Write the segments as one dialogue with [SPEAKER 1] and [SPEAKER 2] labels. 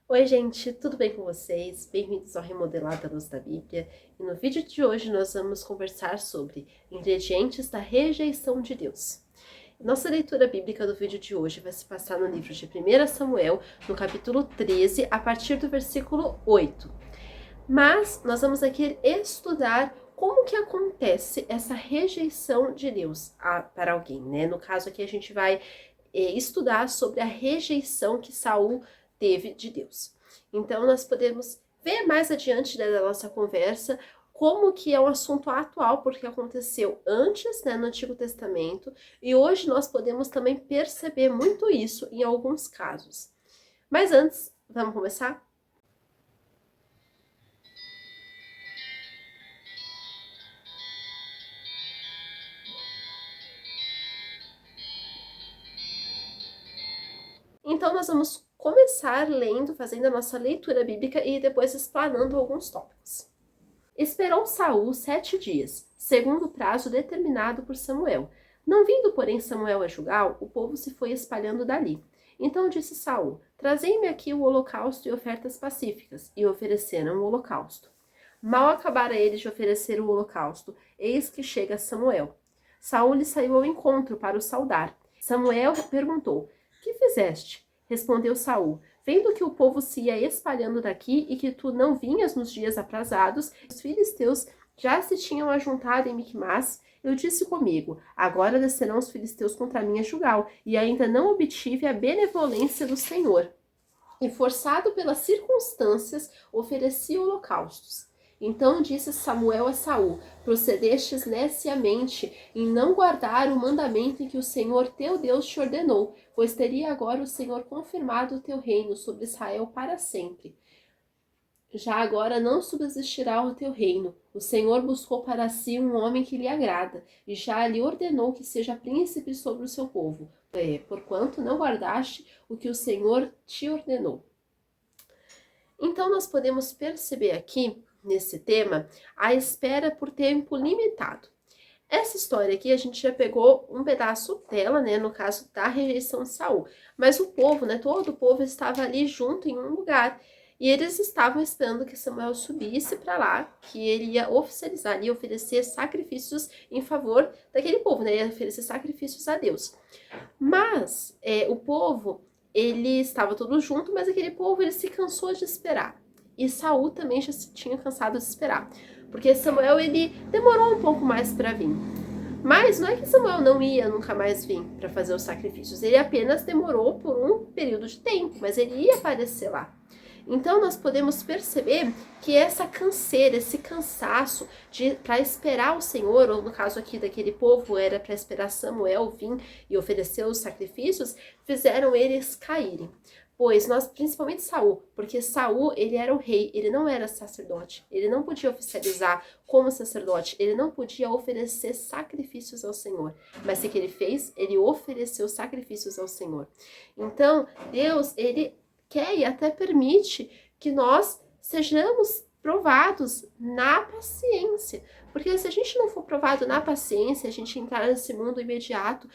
[SPEAKER 1] Oi, gente, tudo bem com vocês? Bem-vindos ao Remodelado à Luz da Bíblia. E no vídeo de hoje nós vamos conversar sobre ingredientes da rejeição de Deus. Nossa leitura bíblica do vídeo de hoje vai se passar no livro de 1 Samuel, no capítulo 13, a partir do versículo 8. Mas nós vamos aqui estudar como que acontece essa rejeição de Deus para alguém, né? No caso aqui a gente vai estudar sobre a rejeição que Saul teve de Deus. Então nós podemos ver mais adiante, né, da nossa conversa como que é um assunto atual, porque aconteceu antes, né, no Antigo Testamento, e hoje nós podemos também perceber muito isso em alguns casos. Mas antes, vamos começar? Então nós vamos começar lendo, fazendo a nossa leitura bíblica e depois explanando alguns tópicos. Esperou Saul 7 dias, segundo o prazo determinado por Samuel. Não vindo, porém, Samuel a Gilgal, o povo se foi espalhando dali. Então disse Saul: Trazei-me aqui o holocausto e ofertas pacíficas. E ofereceram o holocausto. Mal acabara eles de oferecer o holocausto, eis que chega Samuel. Saul lhe saiu ao encontro para o saudar. Samuel perguntou: Que fizeste? Respondeu Saul: Vendo que o povo se ia espalhando daqui e que tu não vinhas nos dias aprazados, os filisteus já se tinham ajuntado em Micmas, eu disse comigo: Agora descerão os filisteus contra mim a Gilgal, e ainda não obtive a benevolência do Senhor. E forçado pelas circunstâncias, ofereci holocaustos. Então disse Samuel a Saul: Procedestes neciamente em não guardar o mandamento em que o Senhor teu Deus te ordenou, pois teria agora o Senhor confirmado o teu reino sobre Israel para sempre. Já agora não subsistirá o teu reino. O Senhor buscou para si um homem que lhe agrada, e já lhe ordenou que seja príncipe sobre o seu povo, porquanto não guardaste o que o Senhor te ordenou. Então nós podemos perceber aqui, nesse tema, a espera por tempo limitado. Essa história aqui a gente já pegou um pedaço dela, né, no caso da rejeição de Saul. Mas o povo, né, todo o povo estava ali junto em um lugar. E eles estavam esperando que Samuel subisse para lá, que ele ia oficializar, ia oferecer sacrifícios em favor daquele povo, né, ia oferecer sacrifícios a Deus. Mas o povo, ele estava todo junto, mas aquele povo ele se cansou de esperar. E Saul também já se tinha cansado de esperar, porque Samuel ele demorou um pouco mais para vir. Mas não é que Samuel não ia nunca mais vir para fazer os sacrifícios, ele apenas demorou por um período de tempo, mas ele ia aparecer lá. Então nós podemos perceber que essa canseira, esse cansaço para esperar o Senhor, ou no caso aqui daquele povo era para esperar Samuel vir e oferecer os sacrifícios, fizeram eles caírem. Pois nós, principalmente Saul, porque Saul ele era o rei, ele não era sacerdote, ele não podia oficializar como sacerdote, ele não podia oferecer sacrifícios ao Senhor. Mas o que ele fez? Ele ofereceu sacrifícios ao Senhor. Então Deus ele quer e até permite que nós sejamos provados na paciência. Porque se a gente não for provado na paciência, a gente entrar nesse mundo imediato,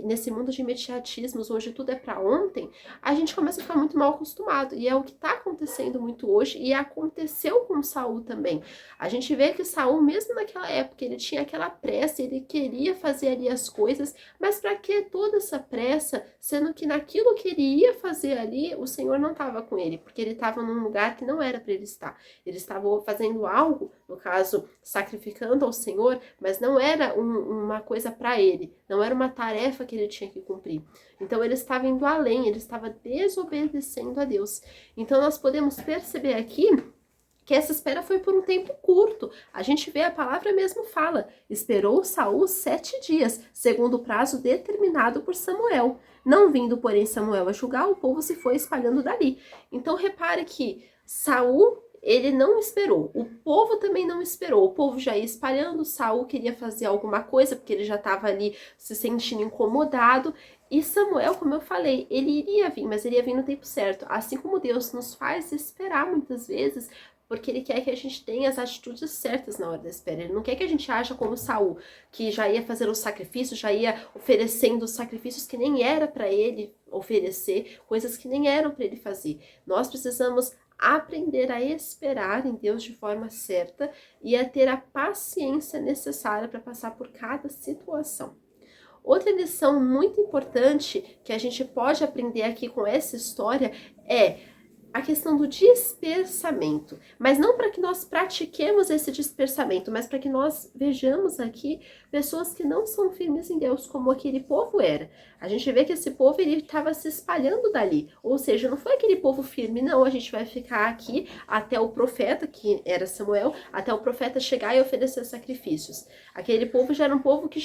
[SPEAKER 1] nesse mundo de imediatismos, onde tudo é para ontem, a gente começa a ficar muito mal acostumado. E é o que está acontecendo muito hoje, e aconteceu com Saul também. A gente vê que Saul, mesmo naquela época, ele tinha aquela pressa, ele queria fazer ali as coisas, mas para que toda essa pressa, sendo que naquilo que ele ia fazer ali, o Senhor não estava com ele, porque ele estava num lugar que não era para ele estar. Ele estava fazendo algo, no caso, sacrificando ao Senhor, mas não era uma coisa para ele, não era uma tarefa que ele tinha que cumprir. Então ele estava indo além, ele estava desobedecendo a Deus. Então nós podemos perceber aqui que essa espera foi por um tempo curto. A gente vê a palavra mesmo fala, esperou Saul 7 dias, segundo o prazo determinado por Samuel. Não vindo, porém, Samuel a julgar, o povo se foi espalhando dali. Então repare que Saul ele não esperou, o povo também não esperou, o povo já ia espalhando, Saul queria fazer alguma coisa, porque ele já estava ali se sentindo incomodado, e Samuel, como eu falei, ele iria vir, mas ele ia vir no tempo certo, assim como Deus nos faz esperar muitas vezes, porque ele quer que a gente tenha as atitudes certas na hora da espera. Ele não quer que a gente haja como Saul, que já ia fazer os sacrifícios, já ia oferecendo os sacrifícios que nem era para ele oferecer, coisas que nem eram para ele fazer. Nós precisamos aprender a esperar em Deus de forma certa e a ter a paciência necessária para passar por cada situação. Outra lição muito importante que a gente pode aprender aqui com essa história é a questão do dispersamento, mas não para que nós pratiquemos esse dispersamento, mas para que nós vejamos aqui pessoas que não são firmes em Deus, como aquele povo era. A gente vê que esse povo ele estava se espalhando dali, ou seja, não foi aquele povo firme, não, a gente vai ficar aqui até o profeta, que era Samuel, até o profeta chegar e oferecer sacrifícios. Aquele povo já era um povo que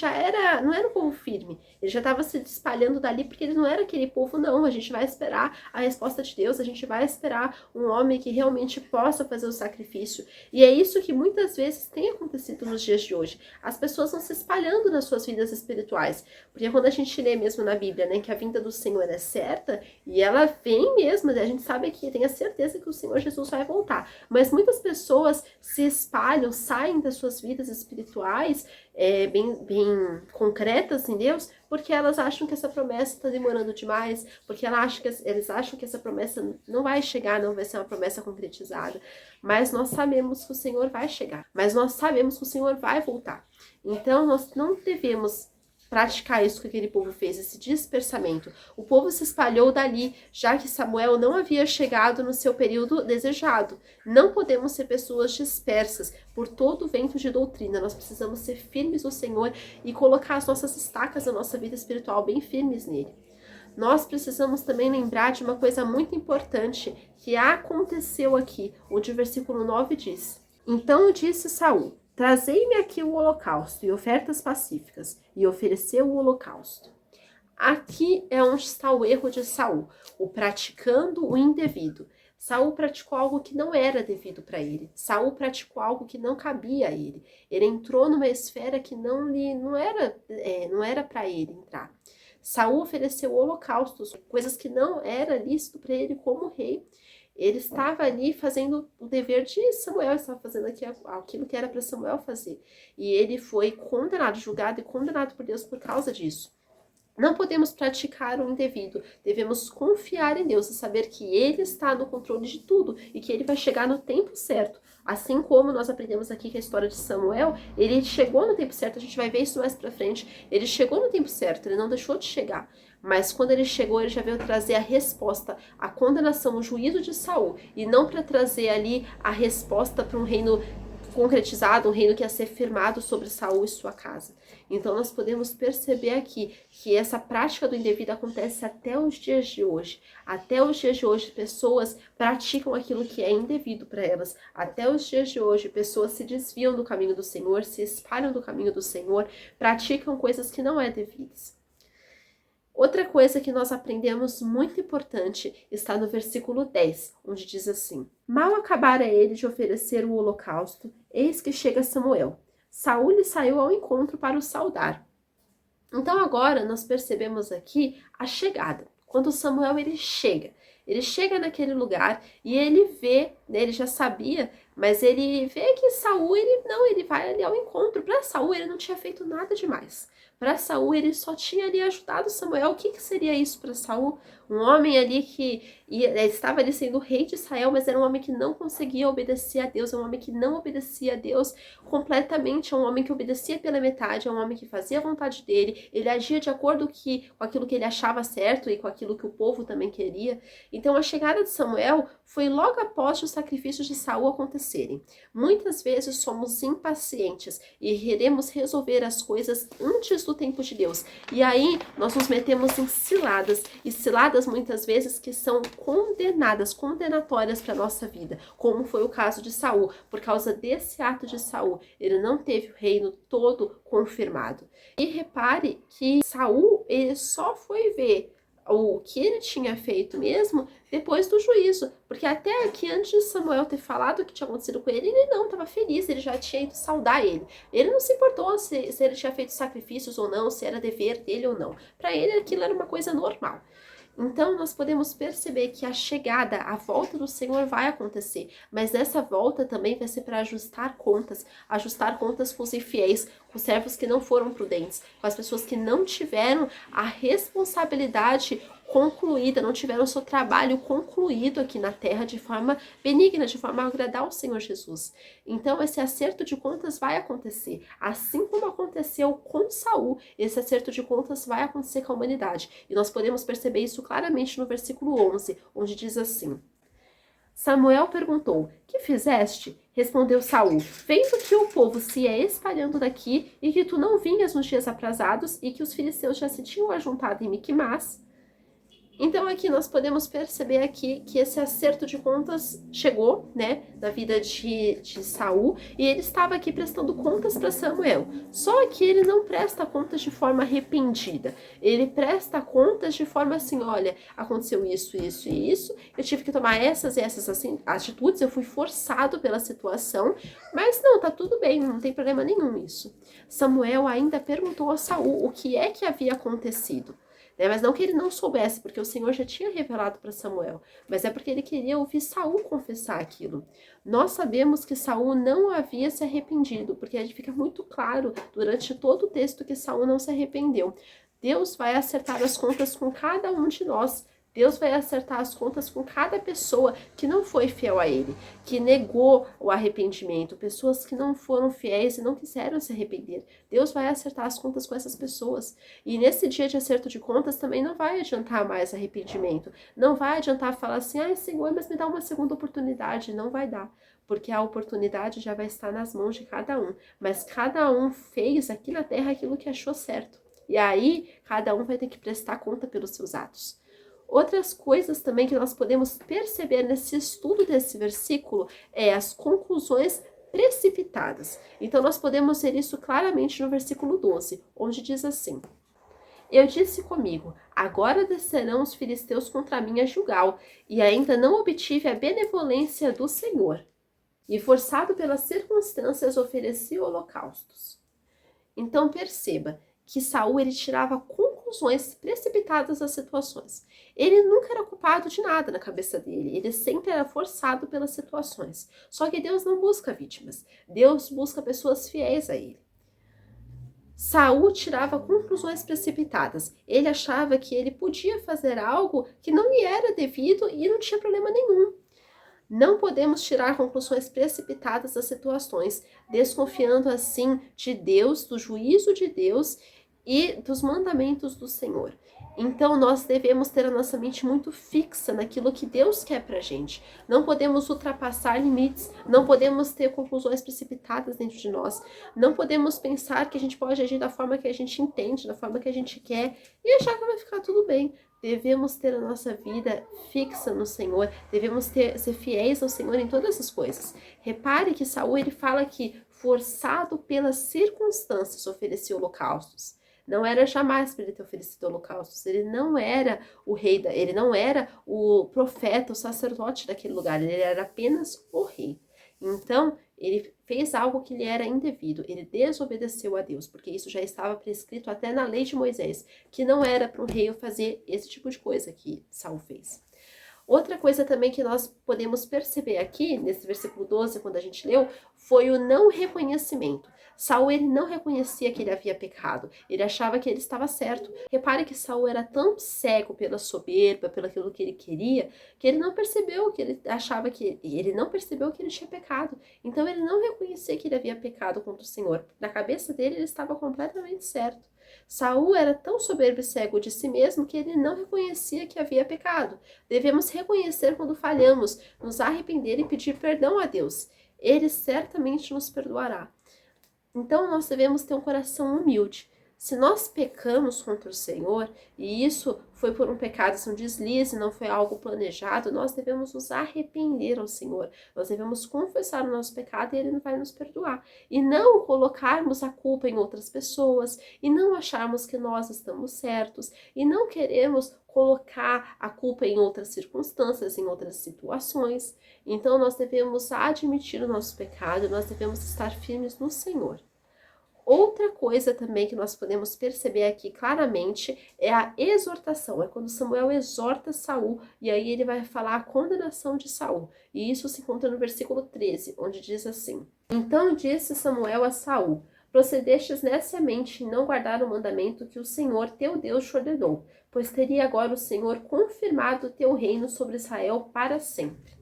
[SPEAKER 1] não era um povo firme, ele já estava se espalhando dali porque ele não era aquele povo, não, a gente vai esperar a resposta de Deus, a gente vai esperar um homem que realmente possa fazer o sacrifício. E é isso que muitas vezes tem acontecido nos dias de hoje. As pessoas vão se espalhando nas suas vidas espirituais. Porque quando a gente lê mesmo na Bíblia, né, que a vinda do Senhor é certa, e ela vem mesmo, a gente sabe que tem a certeza que o Senhor Jesus vai voltar. Mas muitas pessoas se espalham, saem das suas vidas espirituais, bem concretas em Deus, porque elas acham que essa promessa está demorando demais, porque eles acham que essa promessa não vai chegar, não vai ser uma promessa concretizada. Mas nós sabemos que o Senhor vai chegar, mas nós sabemos que o Senhor vai voltar. Então nós não devemos praticar isso que aquele povo fez, esse dispersamento. O povo se espalhou dali, já que Samuel não havia chegado no seu período desejado. Não podemos ser pessoas dispersas por todo o vento de doutrina. Nós precisamos ser firmes no Senhor e colocar as nossas estacas da nossa vida espiritual bem firmes nele. Nós precisamos também lembrar de uma coisa muito importante que aconteceu aqui, onde o versículo 9 diz: Então disse Saul: Trazei-me aqui o holocausto e ofertas pacíficas, e ofereceu o holocausto. Aqui é onde está o erro de Saul, o praticando o indevido. Saul praticou algo que não era devido para ele. Saul praticou algo que não cabia a ele. Ele entrou numa esfera que não era para ele entrar. Saul ofereceu holocaustos, coisas que não era lícito para ele como rei. Ele estava ali fazendo o dever de Samuel, estava fazendo aquilo que era para Samuel fazer. E ele foi condenado, julgado e condenado por Deus por causa disso. Não podemos praticar o indevido, devemos confiar em Deus e saber que Ele está no controle de tudo e que Ele vai chegar no tempo certo. Assim como nós aprendemos aqui que a história de Samuel, ele chegou no tempo certo, a gente vai ver isso mais pra frente. Ele chegou no tempo certo, ele não deixou de chegar. Mas quando ele chegou, ele já veio trazer a resposta, a condenação, o juízo de Saul. E não para trazer ali a resposta para um reino concretizado, um reino que ia ser firmado sobre Saul e sua casa. Então nós podemos perceber aqui que essa prática do indevido acontece até os dias de hoje. Até os dias de hoje, pessoas praticam aquilo que é indevido para elas. Até os dias de hoje, pessoas se desviam do caminho do Senhor, se espalham do caminho do Senhor, praticam coisas que não é devidas. Outra coisa que nós aprendemos muito importante está no versículo 10, onde diz assim: Mal acabara ele de oferecer o holocausto, eis que chega Samuel. Saul lhe saiu ao encontro para o saudar. Então agora nós percebemos aqui a chegada. Quando Samuel ele chega naquele lugar e ele vê, né, ele já sabia, mas ele vê que Saul ele vai ali ao encontro. Para Saul ele não tinha feito nada demais. Para Saul ele só tinha ali ajudado Samuel. O que seria isso para Saul? Um homem ali que estava ali sendo rei de Israel, mas era um homem que não conseguia obedecer a Deus, é um homem que não obedecia a Deus completamente, é um homem que obedecia pela metade, é um homem que fazia a vontade dele, ele agia de acordo com aquilo que ele achava certo e com aquilo que o povo também queria. Então a chegada de Samuel foi logo após os sacrifícios de Saul acontecerem. Muitas vezes somos impacientes e queremos resolver as coisas antes do tempo de Deus. E aí nós nos metemos em ciladas, e ciladas muitas vezes que são condenatórias para a nossa vida, como foi o caso de Saul. Por causa desse ato de Saul, ele não teve o reino todo confirmado. E repare que Saul, ele só foi ver o que ele tinha feito mesmo depois do juízo, porque até aqui, antes de Samuel ter falado o que tinha acontecido com ele não estava feliz, ele já tinha ido saudar ele. Ele não se importou se ele tinha feito sacrifícios ou não, se era dever dele ou não. Para ele aquilo era uma coisa normal. Então, nós podemos perceber que a chegada, a volta do Senhor vai acontecer, mas essa volta também vai ser para ajustar contas com os infiéis, com os servos que não foram prudentes, com as pessoas que não tiveram a responsabilidade concluída, não tiveram o seu trabalho concluído aqui na terra de forma benigna, de forma a agradar ao Senhor Jesus. Então, esse acerto de contas vai acontecer, assim como aconteceu com Saul, esse acerto de contas vai acontecer com a humanidade. E nós podemos perceber isso claramente no versículo 11, onde diz assim: Samuel perguntou: que fizeste? Respondeu Saul: vendo que o povo se ia espalhando daqui e que tu não vinhas nos dias aprazados e que os filisteus já se tinham ajuntado em Miquimás. Então aqui nós podemos perceber aqui que esse acerto de contas chegou, né, na vida de Saul, e ele estava aqui prestando contas para Samuel. Só que ele não presta contas de forma arrependida. Ele presta contas de forma assim, olha, aconteceu isso, isso e isso, eu tive que tomar essas e essas assim, atitudes, eu fui forçado pela situação, mas não, tá tudo bem, não tem problema nenhum isso. Samuel ainda perguntou a Saul o que é que havia acontecido. Mas não que ele não soubesse, porque o Senhor já tinha revelado para Samuel, mas é porque ele queria ouvir Saul confessar aquilo. Nós sabemos que Saul não havia se arrependido, porque fica muito claro durante todo o texto que Saul não se arrependeu. Deus vai acertar as contas com cada um de nós. Deus vai acertar as contas com cada pessoa que não foi fiel a Ele, que negou o arrependimento, pessoas que não foram fiéis e não quiseram se arrepender. Deus vai acertar as contas com essas pessoas. E nesse dia de acerto de contas também não vai adiantar mais arrependimento. Não vai adiantar falar assim, ai Senhor, mas me dá uma segunda oportunidade. Não vai dar, porque a oportunidade já vai estar nas mãos de cada um. Mas cada um fez aqui na terra aquilo que achou certo. E aí, cada um vai ter que prestar conta pelos seus atos. Outras coisas também que nós podemos perceber nesse estudo desse versículo é as conclusões precipitadas. Então, nós podemos ver isso claramente no versículo 12, onde diz assim: eu disse comigo, agora descerão os filisteus contra mim a Gilgal, e ainda não obtive a benevolência do Senhor. E forçado pelas circunstâncias, ofereci holocaustos. Então, perceba que Saul ele tirava conclusões precipitadas das situações. Ele nunca era culpado de nada na cabeça dele, ele sempre era forçado pelas situações. Só que Deus não busca vítimas, Deus busca pessoas fiéis a ele. Saul tirava conclusões precipitadas, ele achava que ele podia fazer algo que não lhe era devido e não tinha problema nenhum. Não podemos tirar conclusões precipitadas das situações, desconfiando assim de Deus, do juízo de Deus e dos mandamentos do Senhor. Então nós devemos ter a nossa mente muito fixa naquilo que Deus quer pra gente. Não podemos ultrapassar limites, não podemos ter conclusões precipitadas dentro de nós, não podemos pensar que a gente pode agir da forma que a gente entende, da forma que a gente quer e achar que vai ficar tudo bem. Devemos ter a nossa vida fixa no Senhor, devemos ser fiéis ao Senhor em todas as coisas. Repare que Saul ele fala que forçado pelas circunstâncias ofereceu holocaustos. Não era jamais para ele ter oferecido holocaustos, ele não era o rei, ele não era o profeta, o sacerdote daquele lugar, ele era apenas o rei. Então, ele fez algo que lhe era indevido, ele desobedeceu a Deus, porque isso já estava prescrito até na lei de Moisés, que não era para um rei fazer esse tipo de coisa que Saul fez. Outra coisa também que nós podemos perceber aqui, nesse versículo 12, quando a gente leu, foi o não reconhecimento. Saul ele não reconhecia que ele havia pecado, ele achava que ele estava certo. Repare que Saul era tão cego pela soberba, pelo aquilo que ele queria, que ele não percebeu que ele achava que ele não percebeu que ele tinha pecado. Então ele não reconhecia que ele havia pecado contra o Senhor. Na cabeça dele ele estava completamente certo. Saul era tão soberbo e cego de si mesmo que ele não reconhecia que havia pecado. Devemos reconhecer quando falhamos, nos arrepender e pedir perdão a Deus. Ele certamente nos perdoará. Então nós devemos ter um coração humilde. Se nós pecamos contra o Senhor, e isso foi por um pecado, um deslize, não foi algo planejado, nós devemos nos arrepender ao Senhor. Nós devemos confessar o nosso pecado e Ele vai nos perdoar. E não colocarmos a culpa em outras pessoas, e não acharmos que nós estamos certos, e não queremos colocar a culpa em outras circunstâncias, em outras situações. Então nós devemos admitir o nosso pecado, nós devemos estar firmes no Senhor. Outra coisa também que nós podemos perceber aqui claramente é a exortação. É quando Samuel exorta Saul e aí ele vai falar a condenação de Saul. E isso se encontra no versículo 13, onde diz assim: Então disse Samuel a Saul: Procedestes neciamente em não guardar o mandamento que o Senhor teu Deus te ordenou, pois teria agora o Senhor confirmado o teu reino sobre Israel para sempre.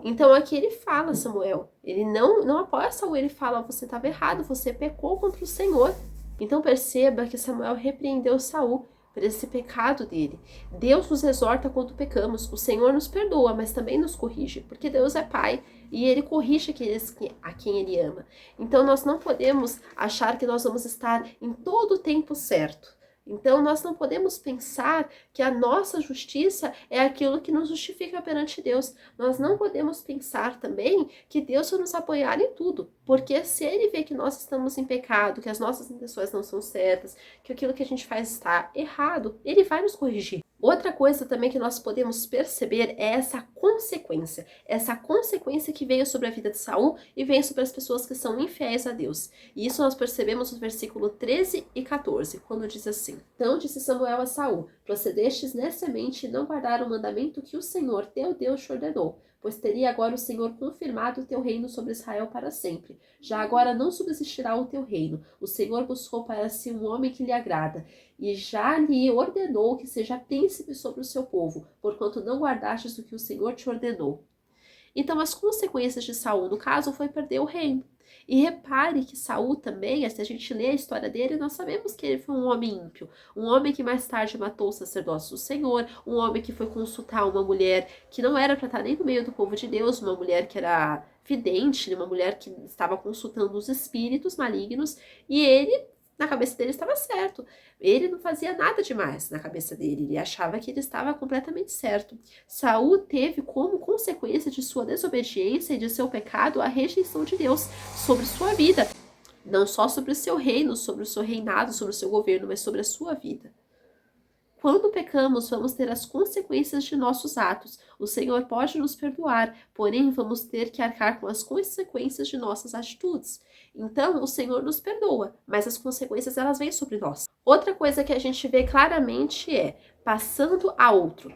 [SPEAKER 1] Então aqui ele fala, Samuel, ele não apoia Saul, ele fala, você estava errado, você pecou contra o Senhor. Então perceba que Samuel repreendeu Saul por esse pecado dele. Deus nos exorta quando pecamos, o Senhor nos perdoa, mas também nos corrige, porque Deus é Pai e Ele corrige aqueles a quem Ele ama. Então nós não podemos achar que nós vamos estar em todo o tempo certo. Então, nós não podemos pensar que a nossa justiça é aquilo que nos justifica perante Deus. Nós não podemos pensar também que Deus vai nos apoiar em tudo. Porque se Ele vê que nós estamos em pecado, que as nossas intenções não são certas, que aquilo que a gente faz está errado, Ele vai nos corrigir. Outra coisa também que nós podemos perceber é essa consequência que veio sobre a vida de Saul e vem sobre as pessoas que são infiéis a Deus. E isso nós percebemos no versículo 13 e 14, quando diz assim: Então disse Samuel a Saul: Procedestes neciamente e não guardar o mandamento que o Senhor teu Deus te ordenou, pois teria agora o Senhor confirmado o teu reino sobre Israel para sempre. Já agora não subsistirá o teu reino. O Senhor buscou para si um homem que lhe agrada, e já lhe ordenou que seja príncipe sobre o seu povo, porquanto não guardastes o que o Senhor te ordenou. Então as consequências de Saul, no caso, foi perder o reino. E repare que Saul também, se a gente lê a história dele, nós sabemos que ele foi um homem ímpio, um homem que mais tarde matou o sacerdócio do Senhor, um homem que foi consultar uma mulher que não era para estar nem no meio do povo de Deus, uma mulher que era vidente, uma mulher que estava consultando os espíritos malignos, e ele, na cabeça dele, estava certo. Ele não fazia nada demais na cabeça dele, ele achava que ele estava completamente certo. Saul teve como consequência de sua desobediência e de seu pecado a rejeição de Deus sobre sua vida. Não só sobre o seu reino, sobre o seu reinado, sobre o seu governo, mas sobre a sua vida. Quando pecamos, vamos ter as consequências de nossos atos. O Senhor pode nos perdoar, porém vamos ter que arcar com as consequências de nossas atitudes. Então, o Senhor nos perdoa, mas as consequências elas vêm sobre nós. Outra coisa que a gente vê claramente é passando a outro.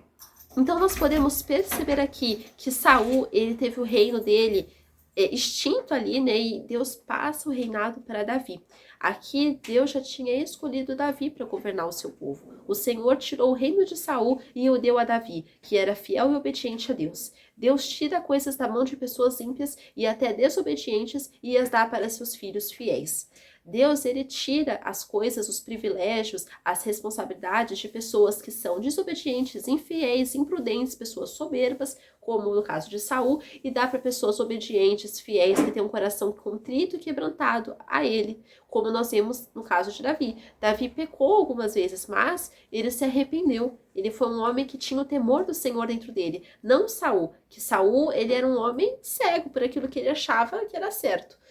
[SPEAKER 1] Então, nós podemos perceber aqui que Saul, ele teve o reino dele extinto ali, né? E Deus passa o reinado para Davi. Aqui Deus já tinha escolhido Davi para governar o seu povo. O Senhor tirou o reino de Saul e o deu a Davi, que era fiel e obediente a Deus. Deus tira coisas da mão de pessoas ímpias e até desobedientes e as dá para seus filhos fiéis. Deus, ele tira as coisas, os privilégios, as responsabilidades de pessoas que são desobedientes, infiéis, imprudentes, pessoas soberbas, como no caso de Saul, e dá para pessoas obedientes, fiéis, que têm um coração contrito e quebrantado a ele, como nós vemos no caso de Davi. Davi pecou algumas vezes, mas ele se arrependeu. Ele foi um homem que tinha o temor do Senhor dentro dele, não Saul, que Saul, ele era um homem cego por aquilo que ele achava que era certo.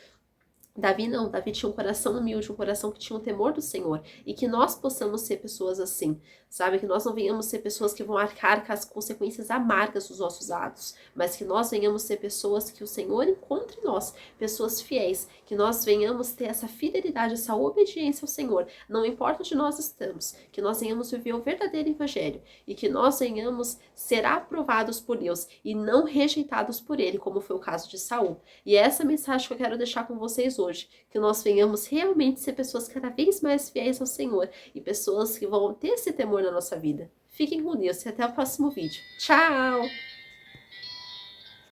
[SPEAKER 1] Davi não, Davi tinha um coração humilde, um coração que tinha o temor do Senhor, e que nós possamos ser pessoas assim, sabe? Que nós não venhamos ser pessoas que vão arcar com as consequências amargas dos nossos atos, mas que nós venhamos ser pessoas que o Senhor encontre em nós, pessoas fiéis, que nós venhamos ter essa fidelidade, essa obediência ao Senhor, não importa onde nós estamos, que nós venhamos viver o verdadeiro evangelho, e que nós venhamos ser aprovados por Deus, e não rejeitados por Ele, como foi o caso de Saul. E é essa mensagem que eu quero deixar com vocês hoje, que nós venhamos realmente ser pessoas cada vez mais fiéis ao Senhor e pessoas que vão ter esse temor na nossa vida. Fiquem com Deus e até o próximo vídeo. Tchau!